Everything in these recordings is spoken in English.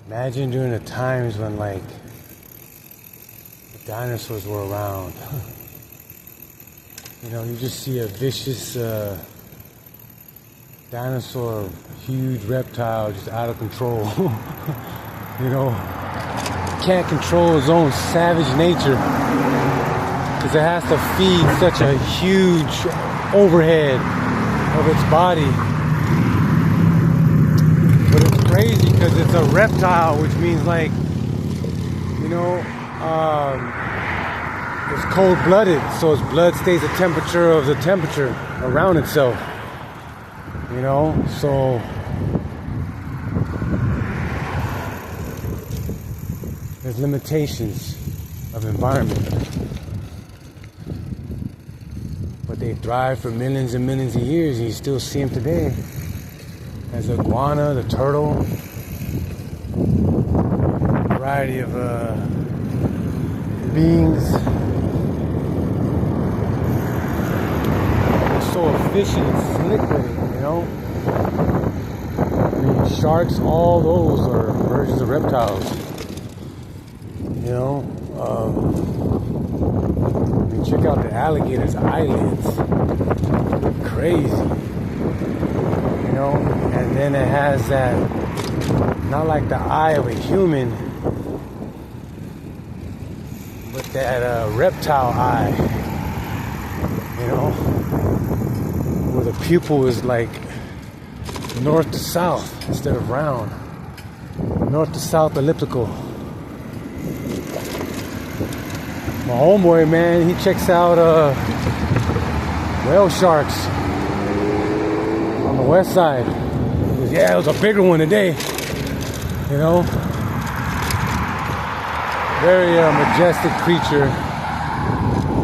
Imagine during the times when like the dinosaurs were around. You know, you just see a vicious dinosaur, huge reptile just out of control. You know, can't control his own savage nature because it has to feed such a huge overhead of its body. But it's crazy because it's a reptile, which means like, you know, it's cold-blooded, so its blood stays the temperature of the temperature around itself. You know, so there's limitations of environment. But they thrive for millions and millions of years, and you still see them today. As the iguana, the turtle, a variety of beings. They're so efficient and slick with it, you know? I mean, sharks, all those are versions of reptiles. You know? I mean, check out the alligator's eyelids. Crazy. You know? And then it has that, not like the eye of a human, but that reptile eye, you know, where the pupil is like north to south instead of round, north to south elliptical. My homeboy, man, he checks out whale sharks on the west side. He goes, yeah, it was a bigger one today, you know. Very majestic creature.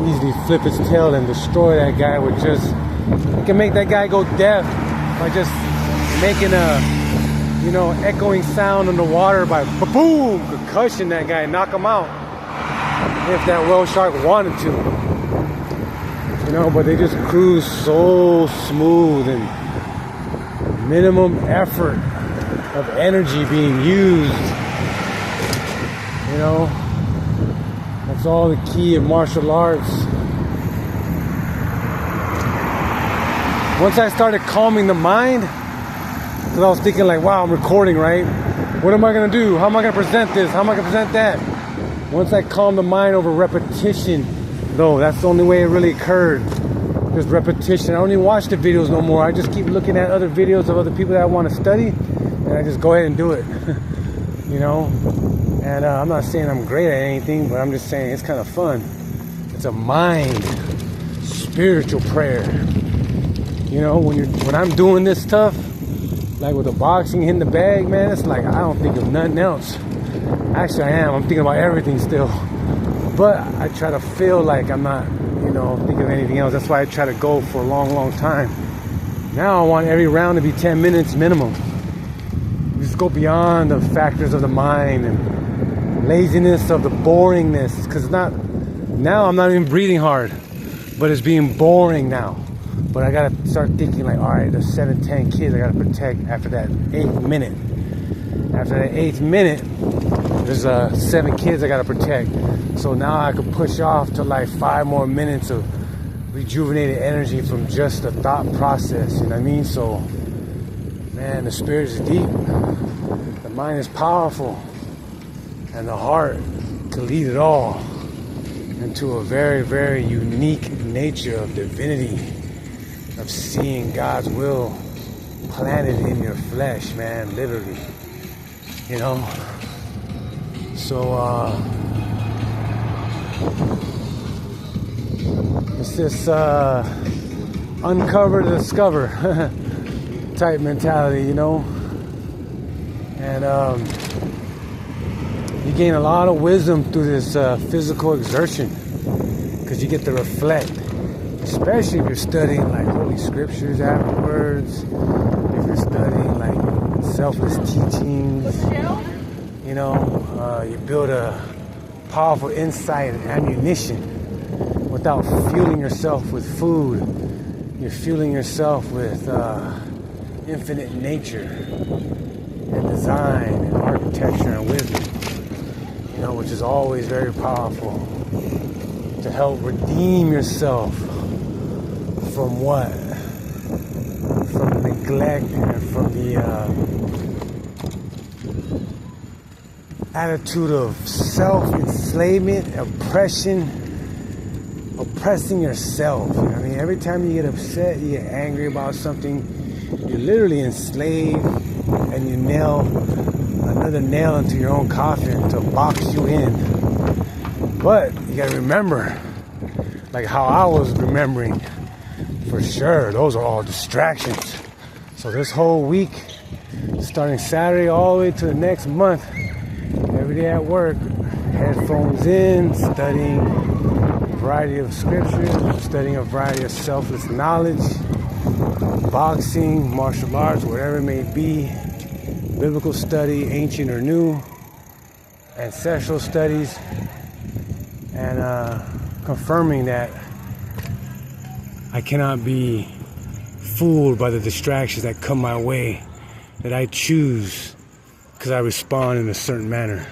Easily flip its tail and destroy that guy with just, it can make that guy go deaf by just making a, you know, echoing sound in the water by boom, concussion that guy, knock him out. If that whale shark wanted to, you know, but they just cruise so smooth and minimum effort of energy being used, you know. That's all the key of martial arts. Once I started calming the mind, because I was thinking like, wow, I'm recording, right? What am I going to do? How am I going to present this? How am I going to present that? Once I calmed the mind over repetition, though, that's the only way it really occurred. Just repetition. I don't even watch the videos no more. I just keep looking at other videos of other people that I want to study, and I just go ahead and do it. You know? And I'm not saying I'm great at anything, but I'm just saying it's kind of fun. It's a mind, spiritual prayer. You know, when I'm doing this stuff, like with the boxing, hitting the bag, man, it's like I don't think of nothing else. Actually, I am. I'm thinking about everything still. But I try to feel like I'm not, you know, thinking of anything else. That's why I try to go for a long, long time. Now I want every round to be 10 minutes minimum. Just go beyond the factors of the mind and laziness of the boringness, because now I'm not even breathing hard, but it's being boring now. But I gotta start thinking like, all right, there's 7, 10 kids I gotta protect after that 8th minute. After that 8th minute, there's 7 kids I gotta protect. So now I can push off to like 5 more minutes of rejuvenated energy from just the thought process. You know what I mean? So, man, the spirit is deep. The mind is powerful. And the heart can lead it all into a very, very unique nature of divinity, of seeing God's will planted in your flesh, man, literally. You know? So, it's this uncover to discover type mentality, you know? And, you gain a lot of wisdom through this physical exertion, because you get to reflect, especially if you're studying like holy scriptures afterwards, if you're studying like selfless teachings, you know, you build a powerful insight and ammunition without fueling yourself with food. You're fueling yourself with infinite nature, and design and architecture and wisdom, you know, which is always very powerful to help redeem yourself from what? From neglect and from the attitude of self-enslavement, oppressing yourself. You know what I mean? Every time you get upset, you get angry about something, you literally enslave and you nail another nail into your own coffin to box you in. But you gotta remember, like how I was remembering, for sure, those are all distractions. So this whole week, starting Saturday all the way to the next month, every day at work, headphones in, studying a variety of scriptures, studying a variety of selfless knowledge, boxing, martial arts, whatever it may be, biblical study, ancient or new, ancestral studies, and confirming that I cannot be fooled by the distractions that come my way, that I choose because I respond in a certain manner.